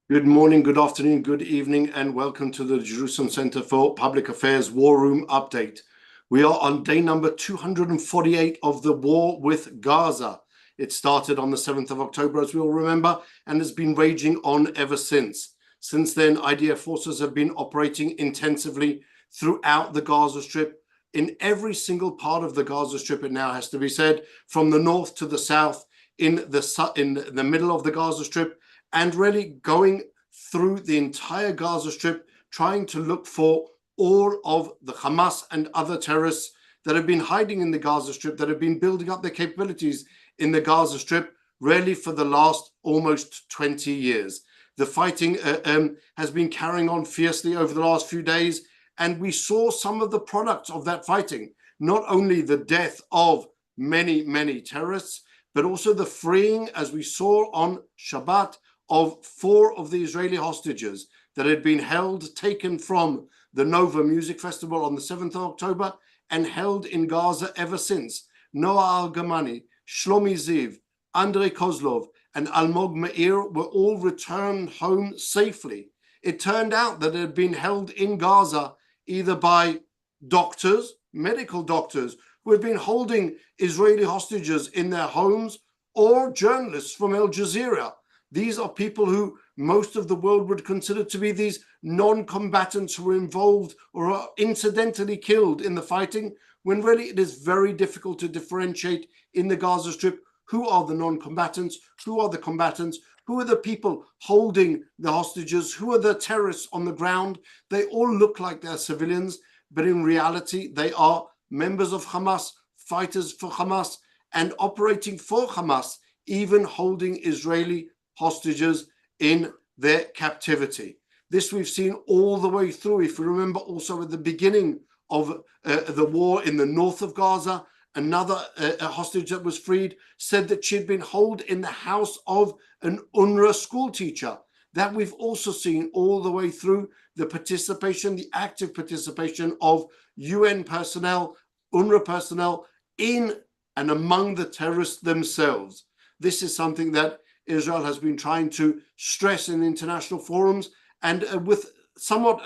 Good morning, good afternoon, good evening, and welcome to the Jerusalem Center for Public Affairs War Room Update. We are on day number 248 of the war with Gaza. It started on the 7th of October, as we all remember, and has been raging on ever since. Since then, IDF forces have been operating intensively throughout the Gaza Strip, in every single part of the Gaza Strip, it now has to be said, from the north to the south, in the middle of the Gaza Strip, and really going through the entire Gaza Strip, trying to look for all of the Hamas and other terrorists that have been hiding in the Gaza Strip, that have been building up their capabilities in the Gaza Strip, really for the last almost 20 years. The fighting has been carrying on fiercely over the last few days, and we saw some of the products of that fighting, not only the death of many, many terrorists, but also the freeing, as we saw on Shabbat, of 4 of the Israeli hostages that had been held, taken from the Nova Music Festival on the 7th of October and held in Gaza ever since. Noah Argamani, Shlomi Ziv, Andrei Kozlov, and Almog Meir were all returned home safely. It turned out that it had been held in Gaza either by doctors, medical doctors, who had been holding Israeli hostages in their homes, or journalists from Al Jazeera. These are people who most of the world would consider to be these non-combatants who were involved or are incidentally killed in the fighting, when really it is very difficult to differentiate in the Gaza Strip who are the non-combatants, who are the combatants, who are the people holding the hostages, who are the terrorists on the ground. They all look like they're civilians, but in reality, they are members of Hamas, fighters for Hamas, and operating for Hamas, even holding Israeli hostages in their captivity. This we've seen all the way through. If you remember, also at the beginning of the war in the north of Gaza, another hostage that was freed said that she'd been held in the house of an UNRWA school teacher. That we've also seen all the way through the participation, the active participation of UN personnel, UNRWA personnel in and among the terrorists themselves. This is something that Israel has been trying to stress in international forums, and with somewhat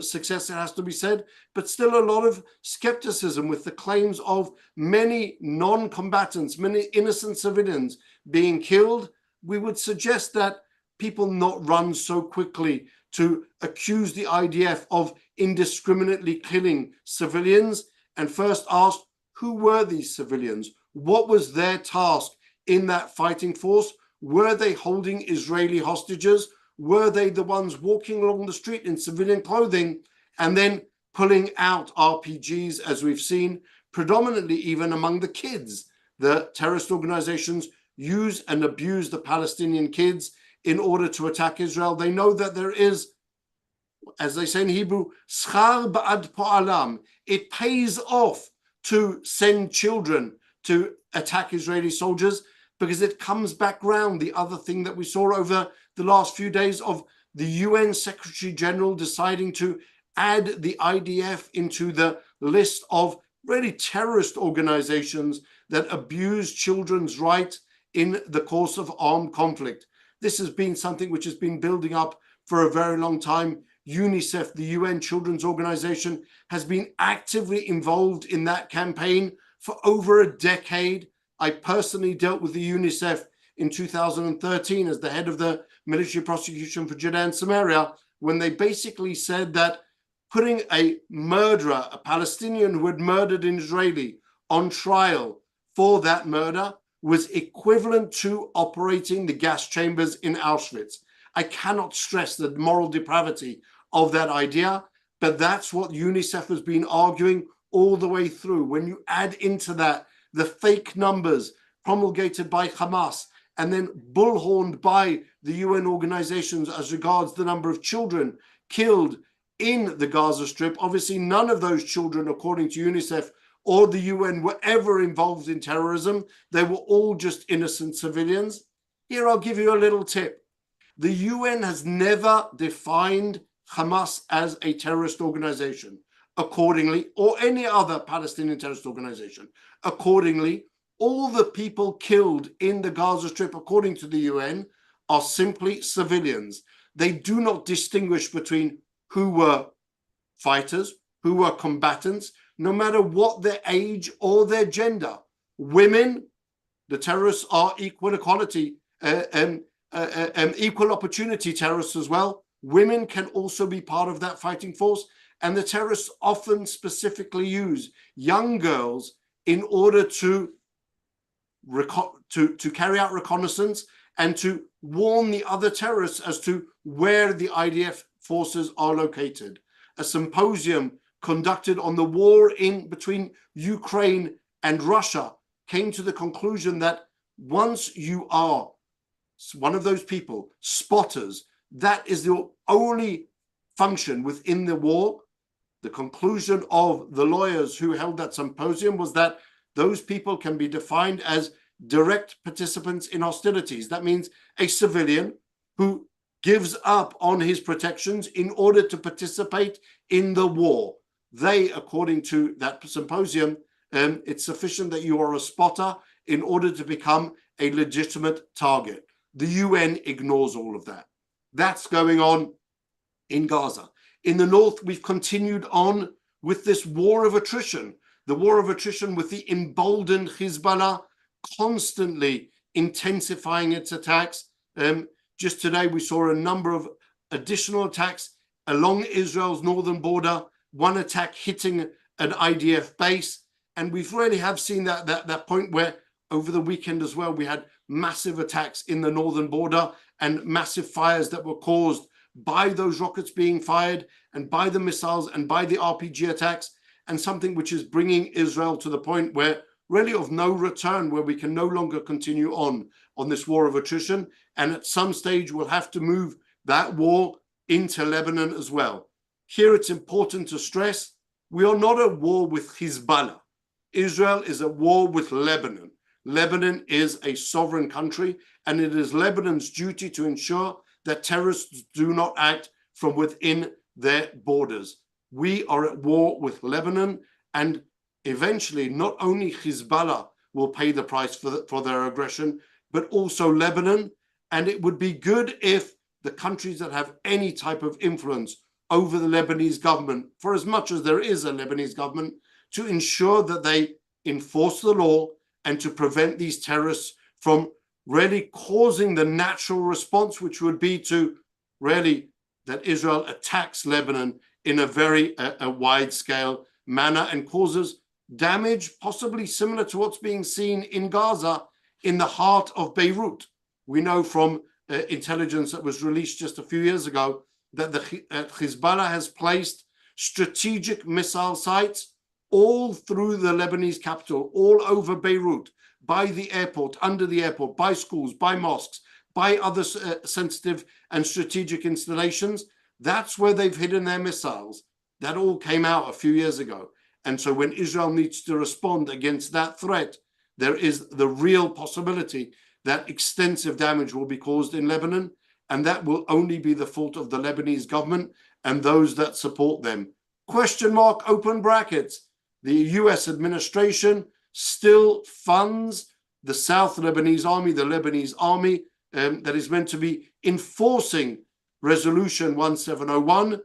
success, it has to be said, but still a lot of skepticism with the claims of many non-combatants, many innocent civilians being killed. We would suggest that people not run so quickly to accuse the IDF of indiscriminately killing civilians, and first ask, who were these civilians? What was their task in that fighting force? Were they holding Israeli hostages? Were they the ones walking along the street in civilian clothing and then pulling out RPGs, as we've seen, predominantly even among the kids? The terrorist organizations use and abuse the Palestinian kids in order to attack Israel. They know that there is, as they say in Hebrew, schar ba'ad po'alam. It pays off to send children to attack Israeli soldiers, because it comes back round. The other thing that we saw over the last few days of the UN Secretary General deciding to add the IDF into the list of really terrorist organizations that abuse children's rights in the course of armed conflict. This has been something which has been building up for a very long time. UNICEF, the UN Children's Organization, has been actively involved in that campaign for over a decade. I personally dealt with the UNICEF in 2013 as the head of the military prosecution for Judea and Samaria, when they basically said that putting a murderer, a Palestinian who had murdered an Israeli, on trial for that murder was equivalent to operating the gas chambers in Auschwitz. I cannot stress the moral depravity of that idea, but that's what UNICEF has been arguing all the way through. When you add into that the fake numbers promulgated by Hamas and then bullhorned by the UN organizations as regards the number of children killed in the Gaza Strip, obviously none of those children, according to UNICEF or the UN, were ever involved in terrorism. They were all just innocent civilians. Here, I'll give you a little tip. The UN has never defined Hamas as a terrorist organization. Accordingly, or any other Palestinian terrorist organization. Accordingly, all the people killed in the Gaza Strip, according to the UN, are simply civilians. they do not distinguish between who were fighters, who were combatants, no matter what their age or their gender. Women, the terrorists are equal opportunity terrorists as well. Women can also be part of that fighting force. And the terrorists often specifically use young girls in order to carry out reconnaissance and to warn the other terrorists as to where the IDF forces are located. A symposium conducted on the war between Ukraine and Russia came to the conclusion that once you are one of those people, spotters, that is the only function within the war. The conclusion of the lawyers who held that symposium was that those people can be defined as direct participants in hostilities. That means a civilian who gives up on his protections in order to participate in the war. They, according to that symposium, it's sufficient that you are a spotter in order to become a legitimate target. The UN ignores all of that. That's going on in Gaza. In the north, we've continued on with this war of attrition, the war of attrition with the emboldened Hezbollah constantly intensifying its attacks. Just today, we saw a number of additional attacks along Israel's northern border, one attack hitting an IDF base. And we've really have seen that point where over the weekend as well, we had massive attacks in the northern border and massive fires that were caused by those rockets being fired and by the missiles and by the RPG attacks, and something which is bringing Israel to the point where really of no return, where we can no longer continue on this war of attrition. And at some stage, we'll have to move that war into Lebanon as well. Here, it's important to stress, we are not at war with Hezbollah. Israel is at war with Lebanon. Lebanon is a sovereign country, and it is Lebanon's duty to ensure that terrorists do not act from within their borders. We are at war with Lebanon, and eventually not only Hezbollah will pay the price for their aggression, but also Lebanon. And it would be good if the countries that have any type of influence over the Lebanese government, for as much as there is a Lebanese government, to ensure that they enforce the law and to prevent these terrorists from really causing the natural response, which would be to really that Israel attacks Lebanon in a very wide-scale manner and causes damage possibly similar to what's being seen in Gaza in the heart of Beirut. We know from intelligence that was released just a few years ago that the Hezbollah has placed strategic missile sites all through the Lebanese capital, all over Beirut, by the airport, under the airport, by schools, by mosques, by other sensitive and strategic installations. That's where they've hidden their missiles. That all came out a few years ago. And so when Israel needs to respond against that threat, there is the real possibility that extensive damage will be caused in Lebanon, and that will only be the fault of the Lebanese government and those that support them. Question mark, open brackets. The US administration still funds the South Lebanese Army, the Lebanese army that is meant to be enforcing Resolution 1701.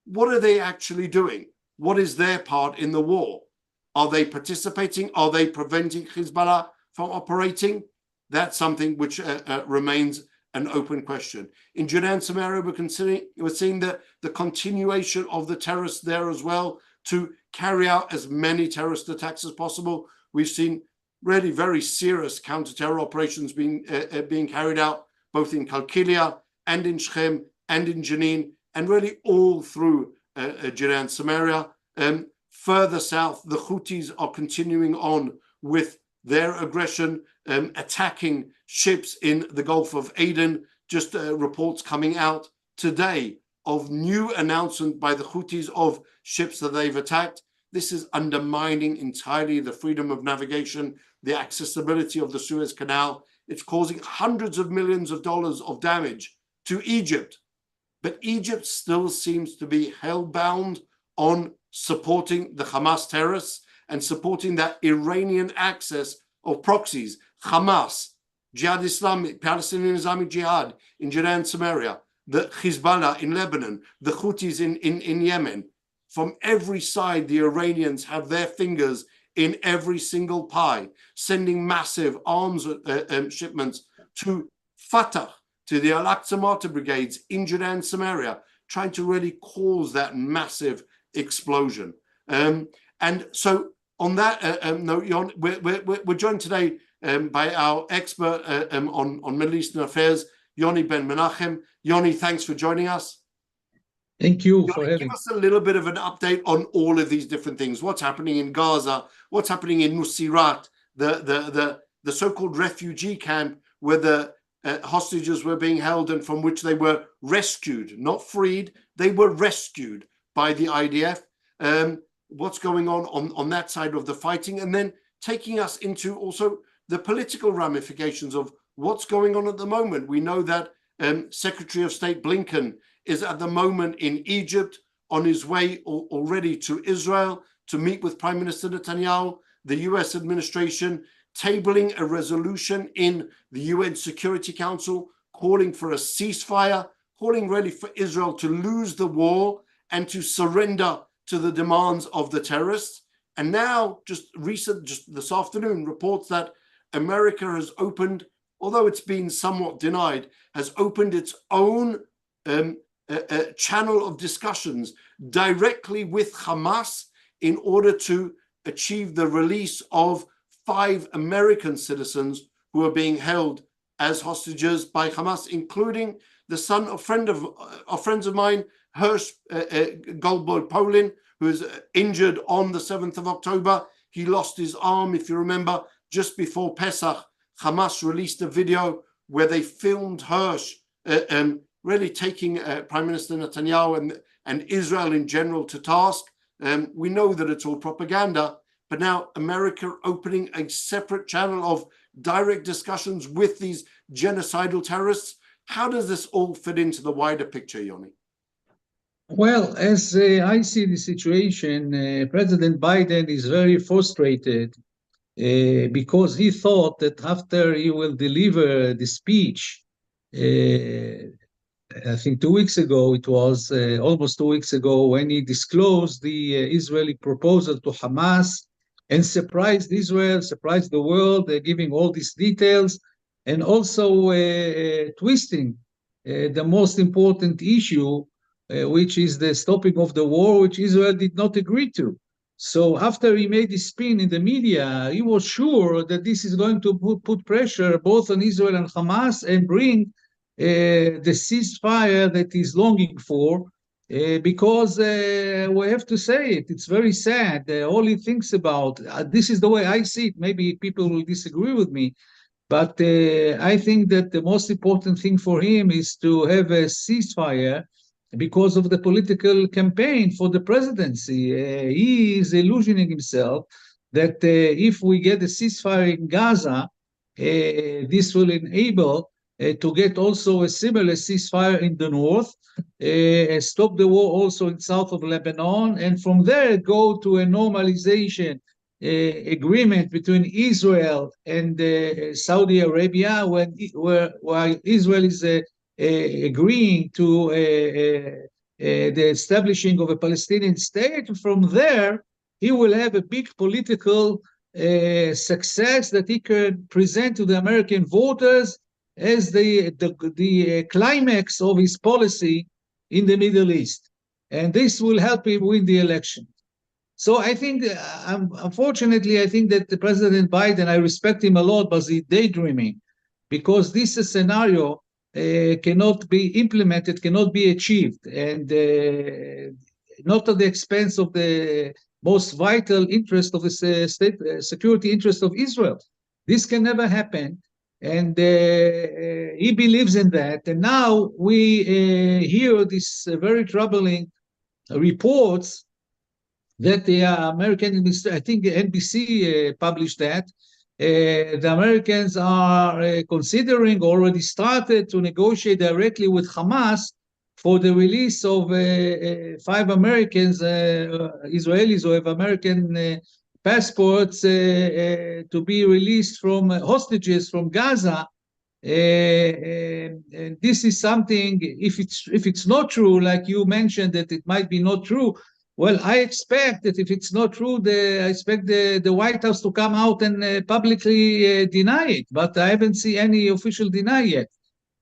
What are they actually doing? What is their part in the war? Are they participating? Are they preventing Hezbollah from operating? That's something which remains an open question. In Judea and Samaria, we're seeing the continuation of the terrorists there as well to carry out as many terrorist attacks as possible. We've seen really very serious counter-terror operations being carried out both in Qalqilia and in Shechem and in Jenin, and really all through Judea and Samaria. Further south, the Houthis are continuing on with their aggression, attacking ships in the Gulf of Aden. Just reports coming out today of new announcement by the Houthis of ships that they've attacked. This is undermining entirely the freedom of navigation, the accessibility of the Suez Canal. It's causing hundreds of millions of dollars of damage to Egypt. But Egypt still seems to be hell-bound on supporting the Hamas terrorists and supporting that Iranian access of proxies, Hamas, Jihad Islamic, Palestinian Islamic Jihad in Judea and Samaria, the Hezbollah in Lebanon, the Houthis in Yemen. From every side, the Iranians have their fingers in every single pie, sending massive arms shipments to Fatah, to the Al-Aqsa Martyr Brigades in Judea and Samaria, trying to really cause that massive explosion. And so on that note, Yon, we're joined today by our expert on Middle Eastern affairs, Yoni Ben Menachem. Yoni, thanks for joining us. Thank you for having. Give us a little bit of an update on all of these different things. What's happening in Gaza? What's happening in Nuseirat, the so-called refugee camp where the hostages were being held and from which they were rescued, not freed. They were rescued by the IDF. What's going on that side of the fighting, and then taking us into also the political ramifications of what's going on at the moment. We know that Secretary of State Blinken is at the moment in Egypt, on his way already to Israel to meet with Prime Minister Netanyahu. The US administration tabling a resolution in the UN Security Council calling for a ceasefire, calling really for Israel to lose the war and to surrender to the demands of the terrorists. And now, just this afternoon, reports that America has opened, although it's been somewhat denied, has opened its own channel of discussions directly with Hamas in order to achieve the release of 5 American citizens who are being held as hostages by Hamas, including the son of friends of mine, Hirsch Goldberg-Polin, who was injured on the 7th of October. He lost his arm, if you remember, just before Pesach. Hamas released a video where they filmed Hirsch really taking Prime Minister Netanyahu and Israel in general to task. We know that it's all propaganda, but now America opening a separate channel of direct discussions with these genocidal terrorists. How does this all fit into the wider picture, Yoni? Well, as I see the situation, President Biden is very frustrated because he thought that after he will deliver the speech, I think 2 weeks ago, it was almost 2 weeks ago, when he disclosed the Israeli proposal to Hamas and surprised Israel, surprised the world, giving all these details, and also twisting the most important issue, which is the stopping of the war, which Israel did not agree to. So after he made this spin in the media, he was sure that this is going to put pressure both on Israel and Hamas and bring the ceasefire that he's longing for, because we have to say it, it's very sad. All he thinks about, this is the way I see it, maybe people will disagree with me, but I think that the most important thing for him is to have a ceasefire because of the political campaign for the presidency. He is illusioning himself that if we get a ceasefire in Gaza, this will enable to get also a similar ceasefire in the north, stop the war also in south of Lebanon, and from there go to a normalization agreement between Israel and Saudi Arabia, while Israel is agreeing to the establishing of a Palestinian state. From there, he will have a big political success that he can present to the American voters as the climax of his policy in the Middle East. And this will help him win the election. So I think, unfortunately, I think that the President Biden, I respect him a lot, but he's daydreaming, because this scenario cannot be implemented, cannot be achieved, and not at the expense of the most vital interest of the state security interest of Israel. This can never happen, and he believes in that. And now we hear these very troubling reports that the American, I think NBC published that, the Americans are considering, already started to negotiate directly with Hamas for the release of 5 Americans, Israelis who have American passports, to be released from hostages from Gaza, And this is something, if it's not true, like you mentioned that it might be not true, well, I expect that if it's not true, I expect the White House to come out and publicly deny it, but I haven't seen any official deny yet.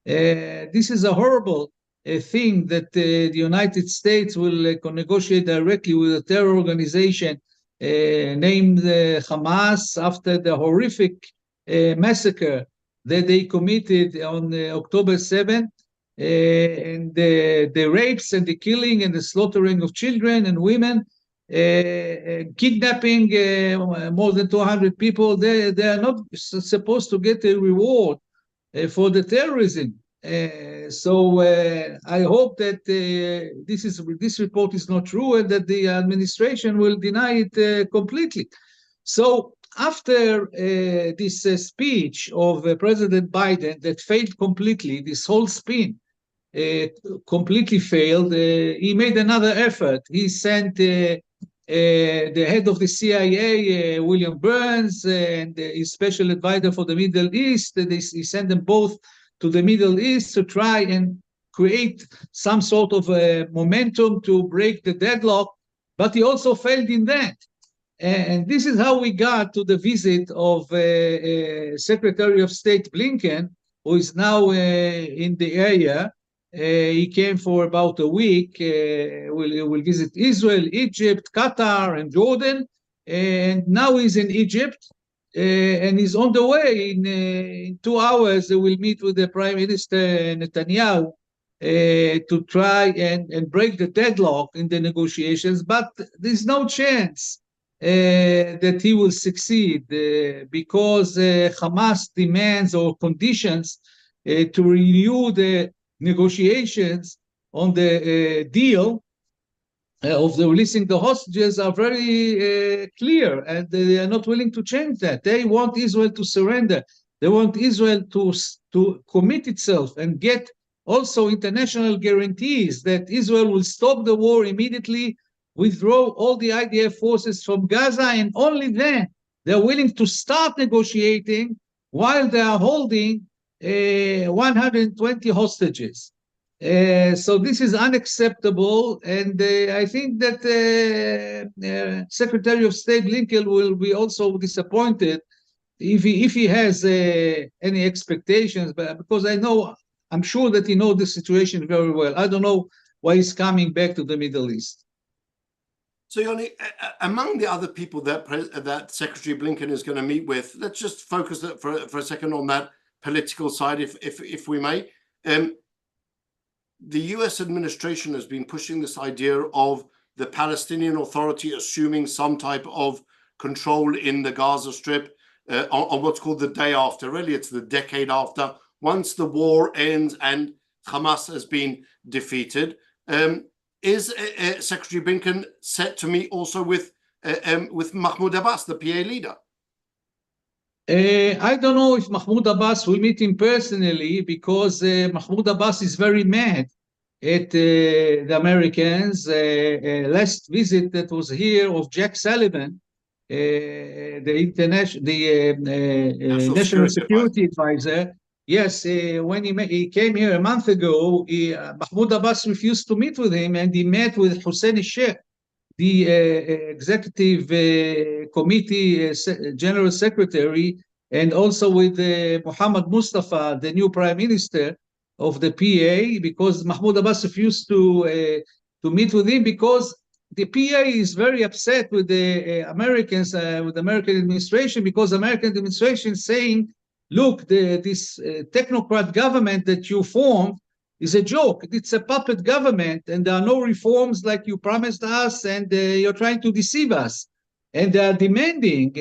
This is a horrible thing that the United States will negotiate directly with a terror organization named Hamas after the horrific massacre that they committed on October 7th, and the rapes and the killing and the slaughtering of children and women, kidnapping more than 200 people. They are not supposed to get a reward for the terrorism. So I hope that this report is not true and that the administration will deny it completely. So after this speech of President Biden that failed completely, this whole spin completely failed, he made another effort. He sent the head of the CIA, William Burns, and his special advisor for the Middle East. He sent them both to the Middle East to try and create some sort of momentum to break the deadlock, but he also failed in that. And this is how we got to the visit of Secretary of State Blinken, who is now in the area. He came for about a week. Will visit Israel, Egypt, Qatar, and Jordan. And now he's in Egypt, and he's on the way. In 2 hours, he will meet with the Prime Minister Netanyahu to try and break the deadlock in the negotiations. But there's no chance that he will succeed because Hamas demands or conditions to renew the negotiations on the deal of the releasing the hostages are very clear, and they are not willing to change that. They want Israel to surrender. They want Israel to commit itself and get also international guarantees that Israel will stop the war immediately, withdraw all the IDF forces from Gaza, and only then they're willing to start negotiating while they are holding 120 hostages. So this is unacceptable, and I think that Secretary of State Blinken will be also disappointed if he has any expectations, but because I'm sure that he knows the situation very well. I don't know why he's coming back to the Middle East. So, Yoni, among the other people that Secretary Blinken is going to meet with, let's just focus for a second on that political side, if we may. The US administration has been pushing this idea of the Palestinian Authority assuming some type of control in the Gaza Strip on what's called the day after. Really, it's the decade after, once the war ends and Hamas has been defeated. Is Secretary Blinken set to meet also with Mahmoud Abbas, the PA leader? I don't know if Mahmoud Abbas will meet him personally, because Mahmoud Abbas is very mad at the Americans. Last visit that was here of Jack Sullivan, the National Security Advisor. Yes, when he came here a month ago, Mahmoud Abbas refused to meet with him, and he met with Hussein Sheikh, the executive committee general secretary, and also with Mohammed Mustafa, the new prime minister of the PA, because Mahmoud Abbas refused to meet with him, because the PA is very upset with the Americans, with the American administration, because the American administration is saying, look, this technocrat government that you formed is a joke. It's a puppet government, and there are no reforms like you promised us, and you're trying to deceive us. And they are demanding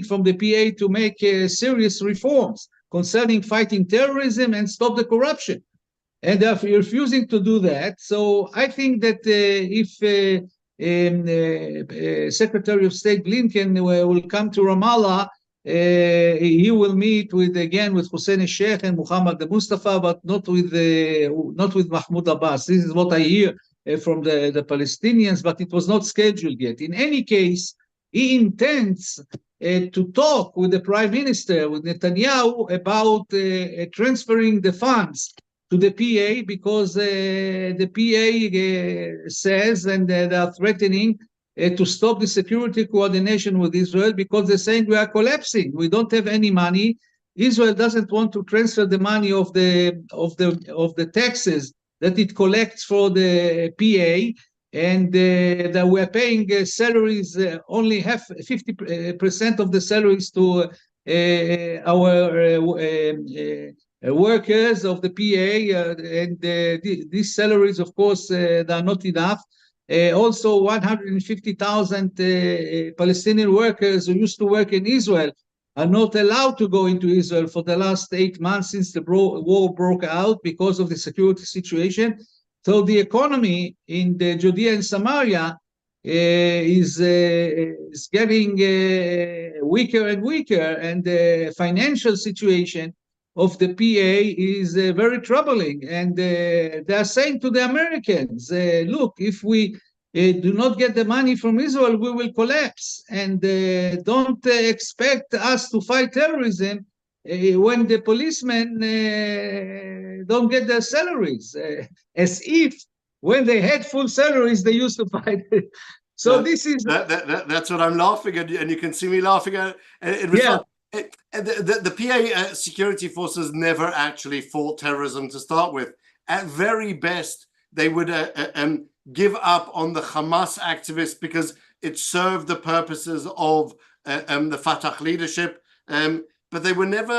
from the PA to make serious reforms concerning fighting terrorism and stop the corruption. And they're refusing to do that. So I think that if Secretary of State Blinken will come to Ramallah, he will meet with Hussein Sheikh and Mohammed Mustafa, but not with Mahmoud Abbas. This is what I hear from the Palestinians, but it was not scheduled yet. In any case, he intends to talk with the prime minister, with Netanyahu, about transferring the funds to the PA, because the PA says, and they are threatening to stop the security coordination with Israel, because they're saying we are collapsing. We don't have any money. Israel doesn't want to transfer the money of the taxes that it collects for the PA, and that we're paying salaries, only 50% of the salaries to our workers of the PA, and these salaries, of course, they are not enough. Also, 150,000 Palestinian workers who used to work in Israel are not allowed to go into Israel for the last 8 months since the war broke out because of the security situation. So the economy in the Judea and Samaria is getting weaker and weaker, and the financial situation of the PA is very troubling. And they are saying to the Americans, look, if we do not get the money from Israel, we will collapse. And don't expect us to fight terrorism when the policemen don't get their salaries, as if when they had full salaries, they used to fight. So this is that's what I'm laughing at, and you can see me laughing at it. Yeah. The PA security forces never actually fought terrorism to start with. At very best, they would give up on the Hamas activists because it served the purposes of the Fatah leadership, but they were never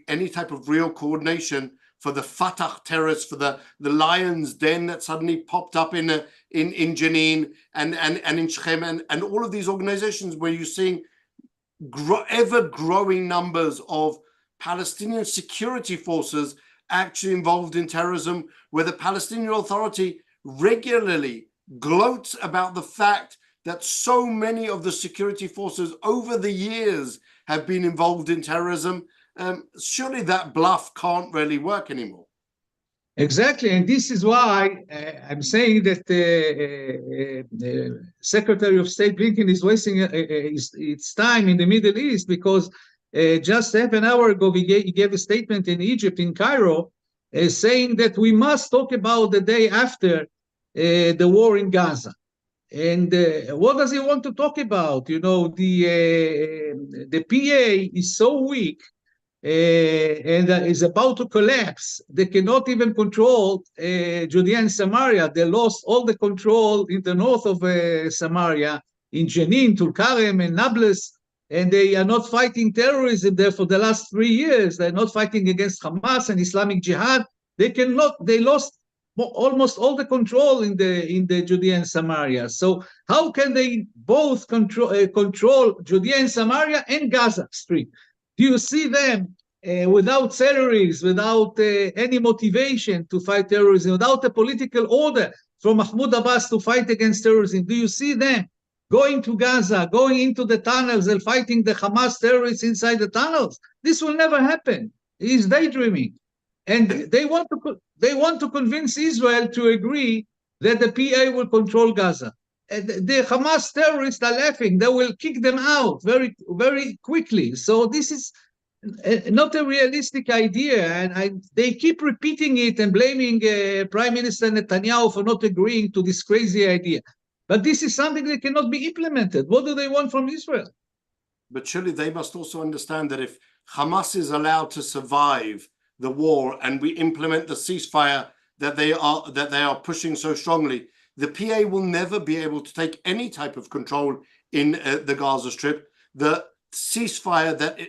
any type of real coordination for the Fatah terrorists, for the lion's den that suddenly popped up in Jenin and in Shechem, and all of these organizations where you're seeing ever-growing numbers of Palestinian security forces actually involved in terrorism, where the Palestinian Authority regularly gloats about the fact that so many of the security forces over the years have been involved in terrorism. Surely that bluff can't really work anymore. Exactly, and this is why I'm saying that Secretary of State Blinken is wasting its time in the Middle East, because just half an hour ago he gave a statement in Egypt, in Cairo, saying that we must talk about the day after the war in Gaza. And what does he want to talk about? You know, the PA is so weak and is about to collapse. They cannot even control Judea and Samaria. They lost all the control in the north of Samaria, in Jenin, Tulkarem, and Nablus, and they are not fighting terrorism there for the last 3 years. They're not fighting against Hamas and Islamic Jihad. They lost almost all the control in the Judea and Samaria. So how can they both control Judea and Samaria and Gaza Strip? Do you see them without salaries, without any motivation to fight terrorism, without a political order from Mahmoud Abbas to fight against terrorism? Do you see them going to Gaza, going into the tunnels and fighting the Hamas terrorists inside the tunnels? This will never happen. He's daydreaming. And they want to convince Israel to agree that the PA will control Gaza. The Hamas terrorists are laughing. They will kick them out very, very quickly. So this is not a realistic idea. And they keep repeating it and blaming Prime Minister Netanyahu for not agreeing to this crazy idea. But this is something that cannot be implemented. What do they want from Israel? But surely they must also understand that if Hamas is allowed to survive the war and we implement the ceasefire that they are pushing so strongly, the PA will never be able to take any type of control in the Gaza Strip. The ceasefire that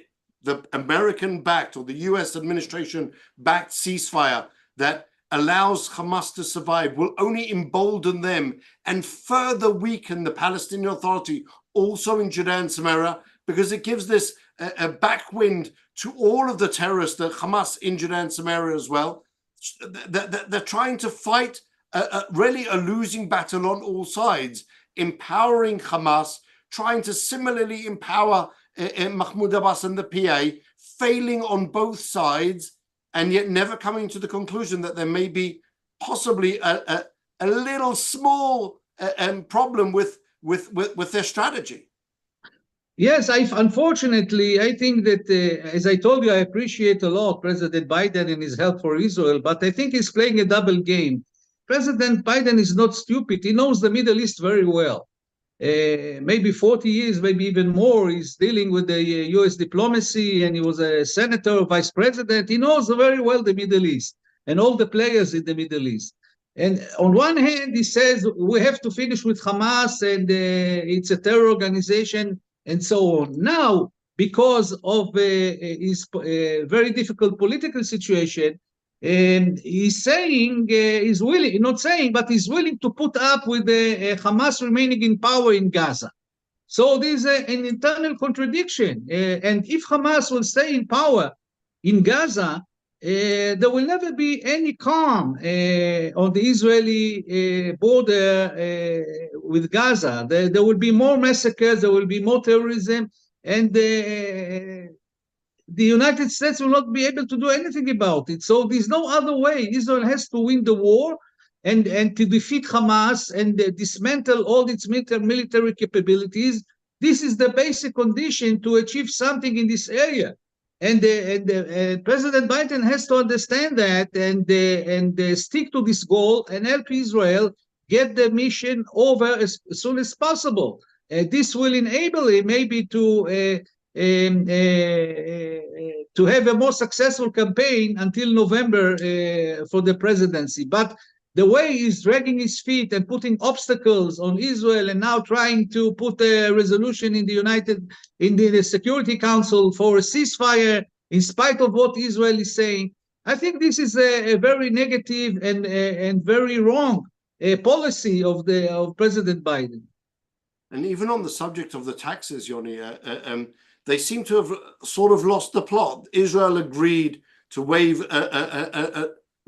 the American-backed or the US administration-backed ceasefire that allows Hamas to survive will only embolden them and further weaken the Palestinian Authority also in Judea and Samaria, because it gives this a backwind to all of the terrorists, the Hamas in Judea and Samaria as well. They're trying to fight really a losing battle on all sides, empowering Hamas, trying to similarly empower Mahmoud Abbas and the PA, failing on both sides, and yet never coming to the conclusion that there may be possibly a little small problem with their strategy. Yes, unfortunately, I think that, as I told you, I appreciate a lot President Biden and his help for Israel, but I think he's playing a double game. President Biden is not stupid. He knows the Middle East very well. Maybe 40 years, maybe even more. He's dealing with the US diplomacy, and he was a senator, vice president. He knows very well the Middle East and all the players in the Middle East. And on one hand, he says we have to finish with Hamas, and it's a terror organization, and so on. Now, because of his very difficult political situation, he's saying, he's willing, not saying, but he's willing to put up with Hamas remaining in power in Gaza. So there's an internal contradiction. And if Hamas will stay in power in Gaza, there will never be any calm on the Israeli border with Gaza. There will be more massacres, there will be more terrorism, and the United States will not be able to do anything about it. So there's no other way. Israel has to win the war and to defeat Hamas and dismantle all its military capabilities. This is the basic condition to achieve something in this area. And President Biden has to understand that and stick to this goal and help Israel get the mission over as soon as possible. This will enable him maybe to have a more successful campaign until November for the presidency. But the way he's dragging his feet and putting obstacles on Israel and now trying to put a resolution in the Security Council for a ceasefire in spite of what Israel is saying, I think this is a very negative and very wrong policy of President Biden. And even on the subject of the taxes, Yoni, they seem to have sort of lost the plot. Israel agreed to waive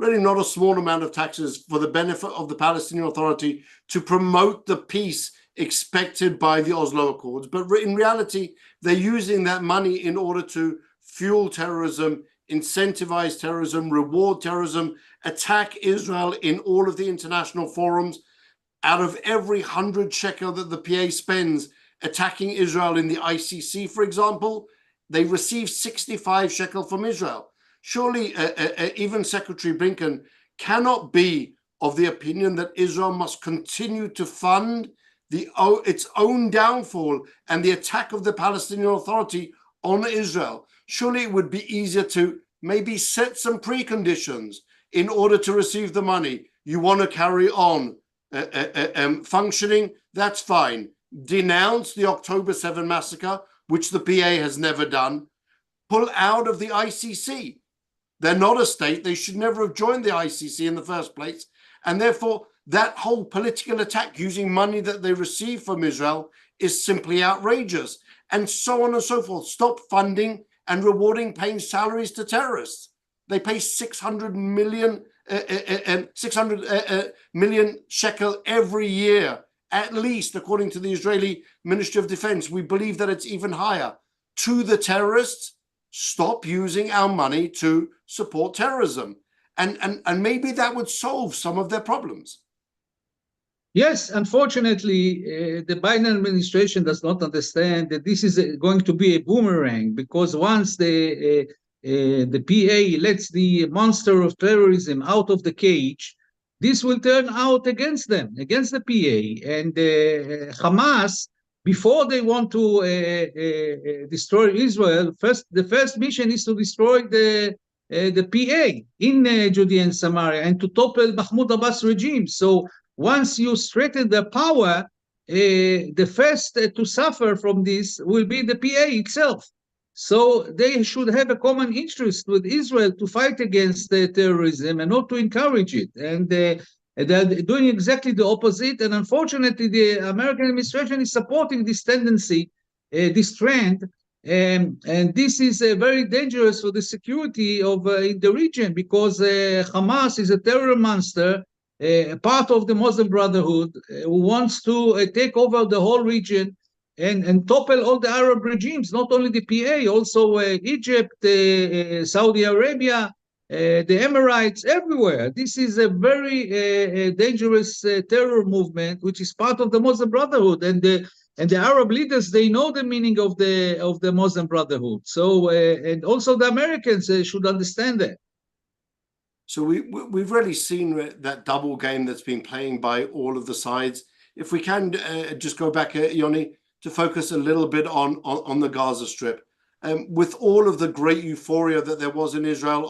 really not a small amount of taxes for the benefit of the Palestinian Authority to promote the peace expected by the Oslo Accords. But in reality, they're using that money in order to fuel terrorism, incentivize terrorism, reward terrorism, attack Israel in all of the international forums. Out of every 100 shekel that the PA spends attacking Israel in the ICC, for example, they receive 65 shekel from Israel. Surely even Secretary Blinken cannot be of the opinion that Israel must continue to fund its own downfall and the attack of the Palestinian Authority on Israel. Surely it would be easier to maybe set some preconditions in order to receive the money. You want to carry on functioning, that's fine. Denounce the October 7 massacre, which the PA has never done. Pull out of the ICC. They're not a state. They should never have joined the ICC in the first place. And therefore, that whole political attack using money that they receive from Israel is simply outrageous. And so on and so forth. Stop funding and rewarding paying salaries to terrorists. They pay 600 million shekel every year, at least, according to the Israeli Ministry of Defense. We believe that it's even higher. To the terrorists, stop using our money to support terrorism. And maybe that would solve some of their problems. Yes, unfortunately, the Biden administration does not understand that this is going to be a boomerang, because once the PA lets the monster of terrorism out of the cage, this will turn out against them, against the PA. And Hamas, before they want to destroy Israel, the first mission is to destroy the PA in Judea and Samaria and to topple Mahmoud Abbas regime. So once you strengthen the power, the first to suffer from this will be the PA itself. So they should have a common interest with Israel to fight against terrorism and not to encourage it. And they're doing exactly the opposite. And unfortunately, the American administration is supporting this tendency, this trend. And this is very dangerous for the security of in the region, because Hamas is a terror monster, part of the Muslim Brotherhood, who wants to take over the whole region and topple all the Arab regimes, not only the PA, also Egypt, Saudi Arabia, the Emirates, everywhere. This is a very dangerous terror movement, which is part of the Muslim Brotherhood. And And the Arab leaders, they know the meaning of the Muslim Brotherhood. So, and also the Americans should understand that. So we've really seen that double game that's been playing by all of the sides. If we can just go back, Yoni, to focus a little bit on the Gaza Strip. With all of the great euphoria that there was in Israel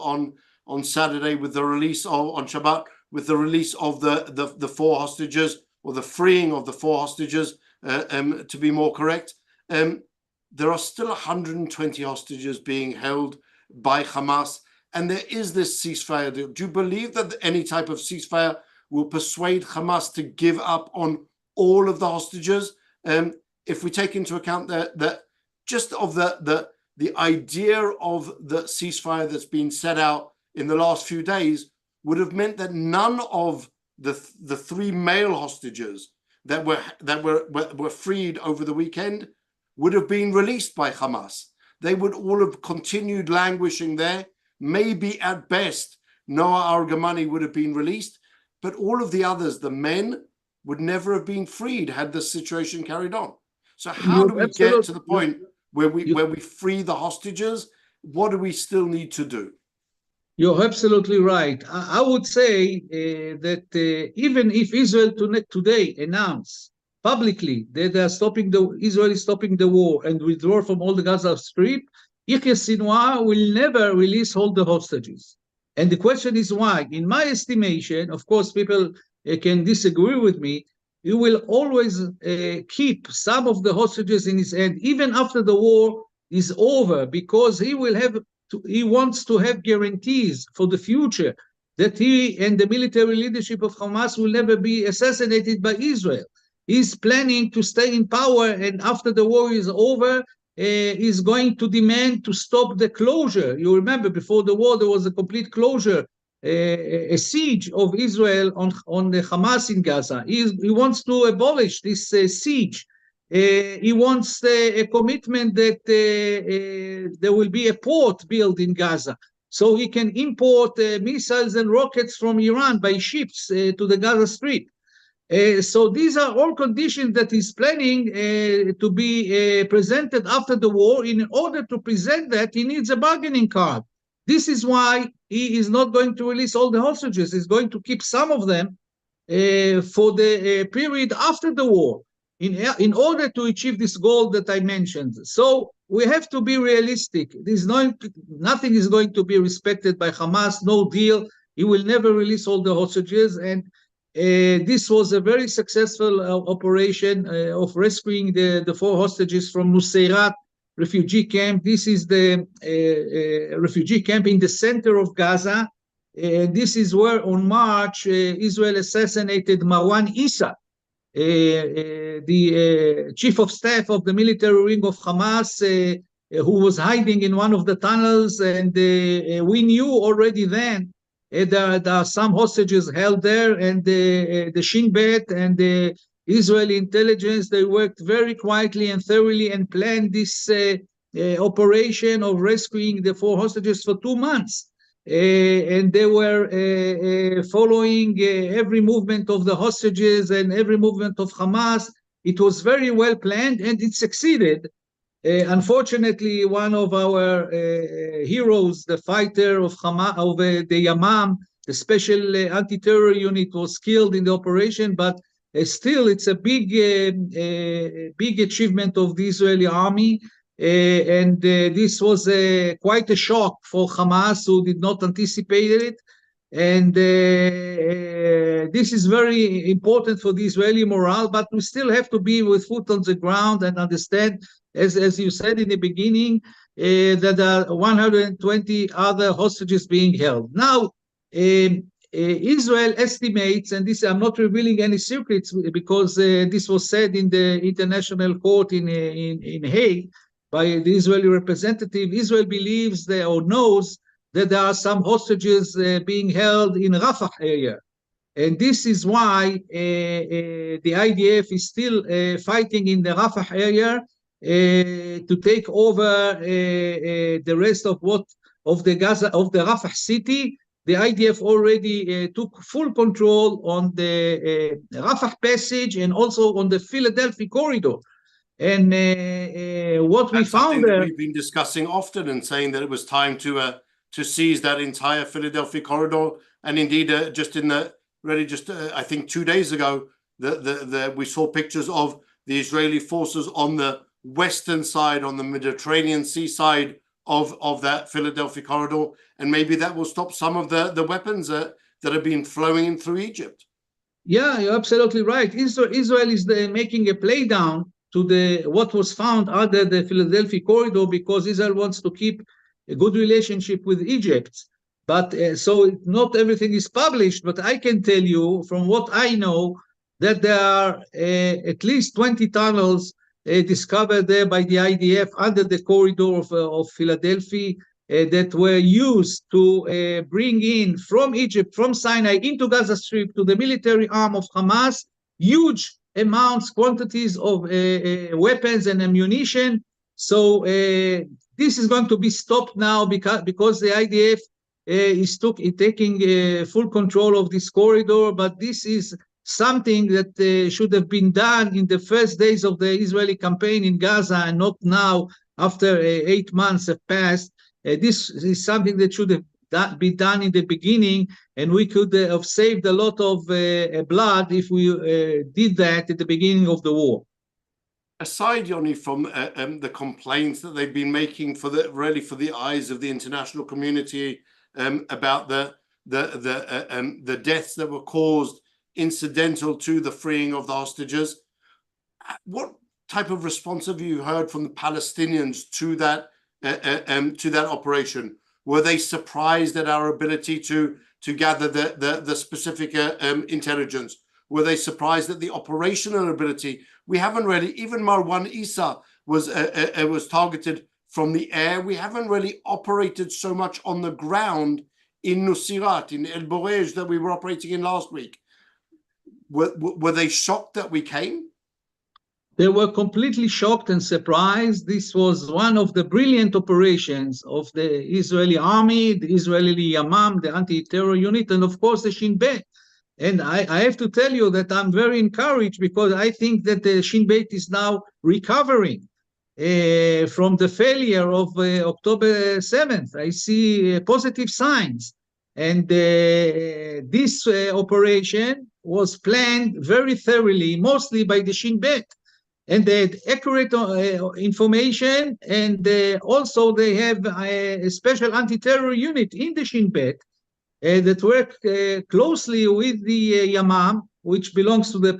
on Saturday with the release on Shabbat, with the release of the 4 hostages, or the freeing of the 4 hostages, to be more correct, there are still 120 hostages being held by Hamas, and there is this ceasefire deal. Do you believe that any type of ceasefire will persuade Hamas to give up on all of the hostages? If we take into account that just of the idea of the ceasefire that's been set out in the last few days would have meant that none of the 3 male hostages that were freed over the weekend would have been released by Hamas. They would all have continued languishing there. Maybe at best Noah Argamani would have been released, but all of the others, the men, would never have been freed had the situation carried on. So how do we get to the point where we free the hostages? What do we still need to do? You're absolutely right. I would say that even if Israel today announce publicly that Israel is stopping the war and withdraw from all the Gaza Strip, Yahya Sinwar will never release all the hostages. And the question is why? In my estimation, of course, people can disagree with me, he will always keep some of the hostages in his hand, even after the war is over, because he wants to have guarantees for the future that he and the military leadership of Hamas will never be assassinated by Israel. He's planning to stay in power, and after the war is over, is going to demand to stop the closure. You remember before the war, there was a complete closure, a siege of Israel on the Hamas in Gaza. He wants to abolish this siege. He wants a commitment that there will be a port built in Gaza, so he can import missiles and rockets from Iran by ships to the Gaza Strip. So these are all conditions that he's planning to be presented after the war. In order to present that, he needs a bargaining card. This is why he is not going to release all the hostages. He's going to keep some of them for the period after the war in order to achieve this goal that I mentioned. So we have to be realistic. Nothing is going to be respected by Hamas, no deal. He will never release all the hostages, and this was a very successful operation of rescuing the 4 hostages from Nuseirat refugee camp. This is the refugee camp in the center of Gaza. This is where on March Israel assassinated Marwan Issa, the chief of staff of the military wing of Hamas, who was hiding in one of the tunnels, and we knew already then there are some hostages held there, and the Shin Bet and the Israeli intelligence, they worked very quietly and thoroughly and planned this operation of rescuing the 4 hostages for 2 months. And they were following every movement of the hostages and every movement of Hamas. It was very well planned, and it succeeded. Unfortunately, one of our heroes, the fighter of Hamas, of the Yamam, the special anti-terror unit, was killed in the operation. But still, it's a big achievement of the Israeli army. And this was quite a shock for Hamas, who did not anticipate it. And this is very important for the Israeli morale, but we still have to be with foot on the ground and understand, as you said in the beginning, that there are 120 other hostages being held. Now, Israel estimates, and this, I'm not revealing any secrets because this was said in the international court in Hague by the Israeli representative. Israel believes or knows that there are some hostages being held in Rafah area. And this is why the IDF is still fighting in the Rafah area to take over the rest of the Rafah city. The IDF already took full control on the Rafah passage and also on the Philadelphia corridor. And what we That's something found that there, we've been discussing often and saying that it was time to seize that entire Philadelphia corridor. And indeed, just in the I think 2 days ago, we saw pictures of the Israeli forces on the western side, on the Mediterranean Sea side of that Philadelphia corridor, and maybe that will stop some of the weapons that have been flowing in through Egypt. yeah, you're absolutely right. Israel is making a play down to what was found under the Philadelphia corridor because Israel wants to keep a good relationship with Egypt. But so not everything is published, but I can tell you from what I know that there are at least 20 tunnels discovered there by the IDF under the corridor of Philadelphia that were used to bring in from Egypt, from Sinai into Gaza Strip to the military arm of Hamas, huge amounts, quantities of weapons and ammunition. So this is going to be stopped now because the IDF is taking full control of this corridor, but this is something that should have been done in the first days of the Israeli campaign in Gaza and not now after 8 months have passed. This is something that should have be done in the beginning, and we could have saved a lot of blood if we did that at the beginning of the war. Aside, Yoni, from the complaints that they've been making for the eyes of the international community about the deaths that were caused incidental to the freeing of the hostages, what type of response have you heard from the Palestinians to that operation? Were they surprised at our ability to gather the specific intelligence? Were they surprised at the operational ability? We haven't really, even Marwan Issa was targeted from the air. We haven't really operated so much on the ground in Nusirat, in El Borej that we were operating in last week. Were they shocked that we came? They were completely shocked and surprised. This was one of the brilliant operations of the Israeli army, the Israeli Yamam, the anti-terror unit, and of course the Shin Bet. And I have to tell you that I'm very encouraged because I think that the Shin Bet is now recovering from the failure of October 7th. I see positive signs. And this operation was planned very thoroughly, mostly by the Shin Bet. And they had accurate information, and also they have a special anti-terror unit in the Shin Bet that work closely with the Yamam, which belongs to the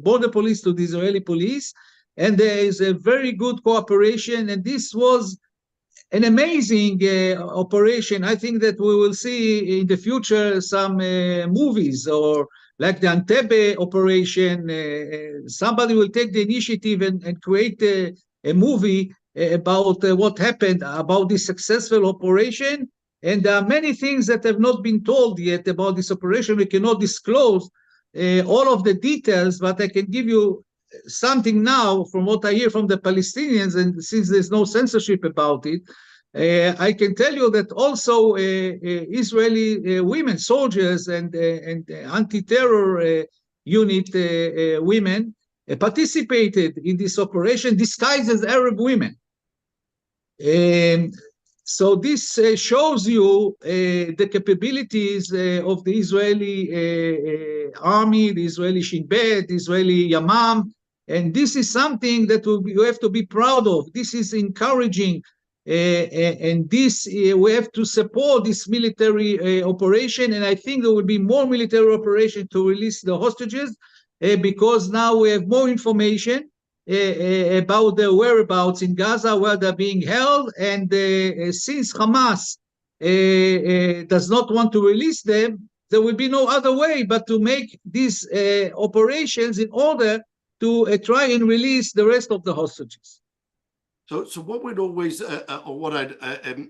border police, to the Israeli police, and there is a very good cooperation, and this was an amazing operation. I think that we will see in the future some movies or like the Entebbe operation. Somebody will take the initiative and create a movie about what happened, about this successful operation. And there are many things that have not been told yet about this operation. We cannot disclose all of the details, but I can give you something now from what I hear from the Palestinians, and since there's no censorship about it, I can tell you that also Israeli women, soldiers and anti-terror unit women participated in this operation disguised as Arab women. So this shows you the capabilities of the Israeli army, the Israeli Shin Bet, the Israeli Yamam, and this is something that you have to be proud of. This is encouraging, and this we have to support this military operation, and I think there will be more military operation to release the hostages because now we have more information about their whereabouts in Gaza, where they're being held, and since Hamas does not want to release them, there will be no other way but to make these operations in order to try and release the rest of the hostages. So what we'd always, or what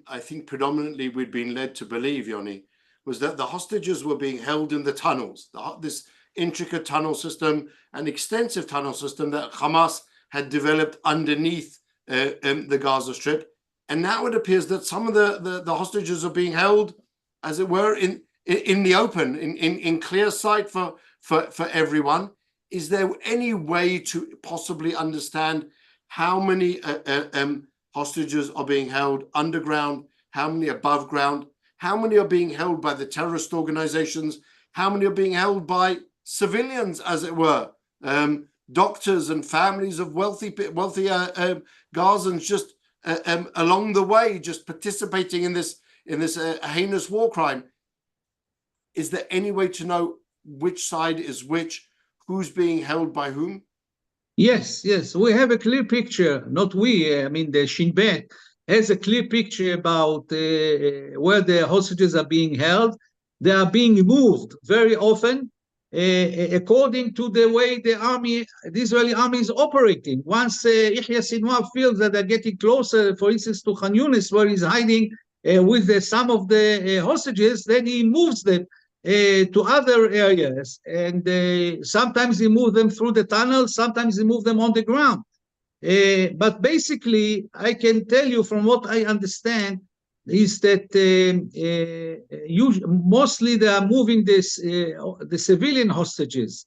I think predominantly we'd been led to believe, Yoni, was that the hostages were being held in the tunnels, this intricate tunnel system, an extensive tunnel system that Hamas had developed underneath the Gaza Strip. And now it appears that some of the hostages are being held, as it were, in the open, in clear sight for everyone. Is there any way to possibly understand how many hostages are being held underground, how many above ground, how many are being held by the terrorist organizations, how many are being held by civilians, as it were, doctors and families of wealthy Gazans just along the way, just participating in this heinous war crime. Is there any way to know which side is which, who's being held by whom? Yes, we have a clear picture. Not we, I mean, the Shin Bet has a clear picture about where the hostages are being held. They are being moved very often according to the way the Israeli army is operating. Once Yahya Sinwar feels that they're getting closer, for instance, to Khan Yunis, where he's hiding with some of the hostages, then he moves them to other areas, and sometimes he moves them through the tunnel, sometimes he moves them on the ground. But basically, I can tell you from what I understand is that mostly they are moving the civilian hostages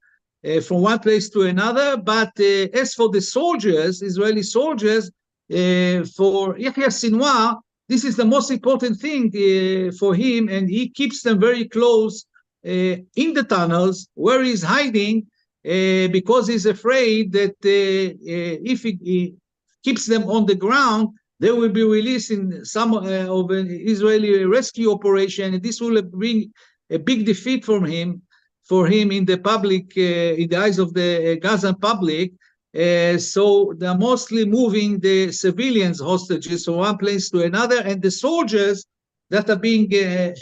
from one place to another. But as for the soldiers, Israeli soldiers, for Yahya Sinwar, this is the most important thing for him, and he keeps them very close in the tunnels where he's hiding, because he's afraid that if he keeps them on the ground, they will be released in some of an Israeli rescue operation, and this will bring a big defeat for him in the public, in the eyes of the Gazan public. So they're mostly moving the civilians hostages from one place to another, and the soldiers that are being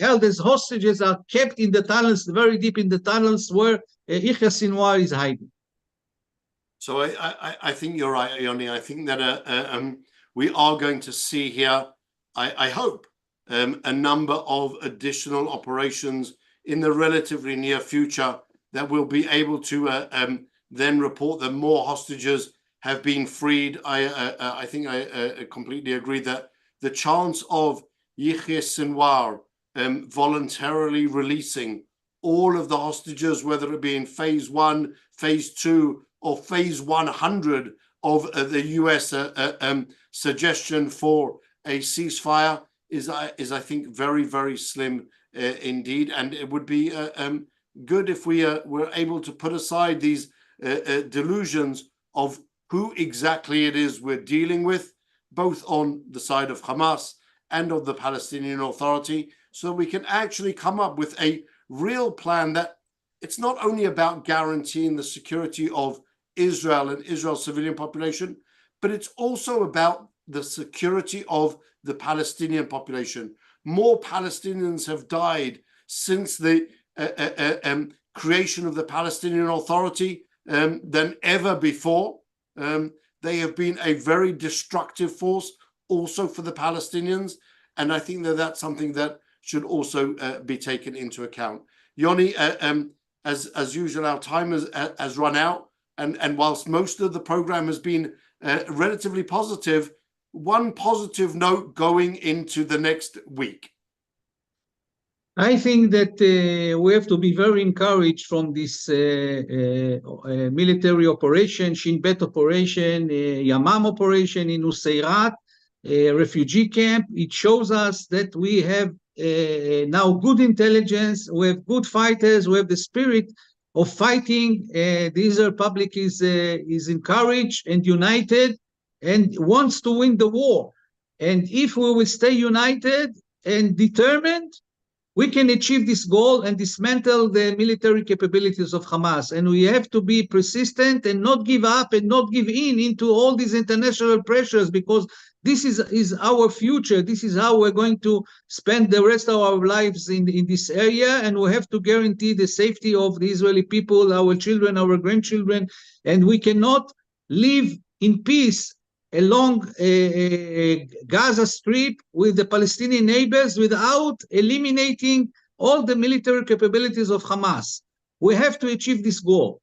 held as hostages are kept in the tunnels, very deep in the tunnels where Yahya Sinwar is hiding. So I think you're right, Yoni. I think that we are going to see here, I hope, a number of additional operations in the relatively near future that will be able to then report that more hostages have been freed. I think I completely agree that the chance of Yahya Sinwar voluntarily releasing all of the hostages, whether it be in phase 1, phase 2, or phase 100 of the US suggestion for a ceasefire is I think very, very slim indeed. And it would be good if we were able to put aside these delusions of who exactly it is we're dealing with, both on the side of Hamas and of the Palestinian Authority, so we can actually come up with a real plan that it's not only about guaranteeing the security of Israel and Israel's civilian population, but it's also about the security of the Palestinian population. More Palestinians have died since the creation of the Palestinian Authority than ever before. They have been a very destructive force also for the Palestinians, and I think that that's something that should also be taken into account. Yoni, as usual, our time has run out, and whilst most of the program has been relatively positive, one positive note going into the next week. I think that we have to be very encouraged from this military operation, Shin Bet operation, Yamam operation in Nuseirat, refugee camp. It shows us that we have now good intelligence, we have good fighters, we have the spirit of fighting. The Israel public is encouraged and united and wants to win the war. And if we will stay united and determined, we can achieve this goal and dismantle the military capabilities of Hamas. And we have to be persistent and not give up and not give in into all these international pressures, because this is our future. This is how we're going to spend the rest of our lives in this area. And we have to guarantee the safety of the Israeli people, our children, our grandchildren. And we cannot live in peace along Gaza Strip with the Palestinian neighbors without eliminating all the military capabilities of Hamas. We have to achieve this goal.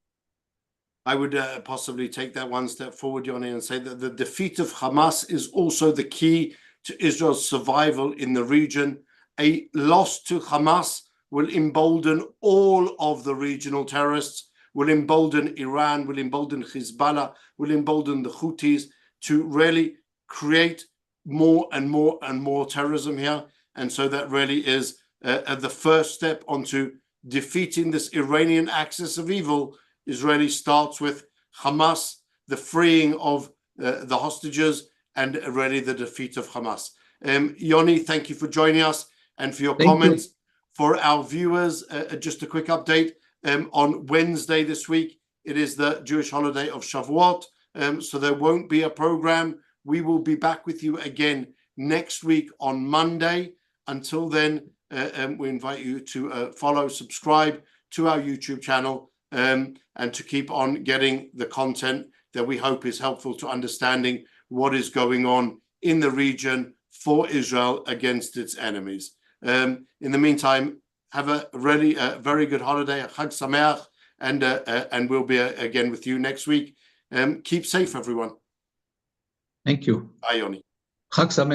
I would possibly take that one step forward, Yoni, and say that the defeat of Hamas is also the key to Israel's survival in the region. A loss to Hamas will embolden all of the regional terrorists, will embolden Iran, will embolden Hezbollah, will embolden the Houthis to really create more and more and more terrorism here. And so that really is the first step onto defeating this Iranian axis of evil. Israeli starts with Hamas, the freeing of the hostages, and really the defeat of Hamas. Yoni, thank you for joining us and for your comments. For our viewers, just a quick update. On Wednesday this week, it is the Jewish holiday of Shavuot, so there won't be a program. We will be back with you again next week on Monday. Until then, we invite you to follow, subscribe to our YouTube channel, and to keep on getting the content that we hope is helpful to understanding what is going on in the region for Israel against its enemies. In the meantime, have a really very good holiday, Chag Sameach, and we'll be again with you next week. Keep safe, everyone. Thank you. Bye, Yoni. Chag Sameach.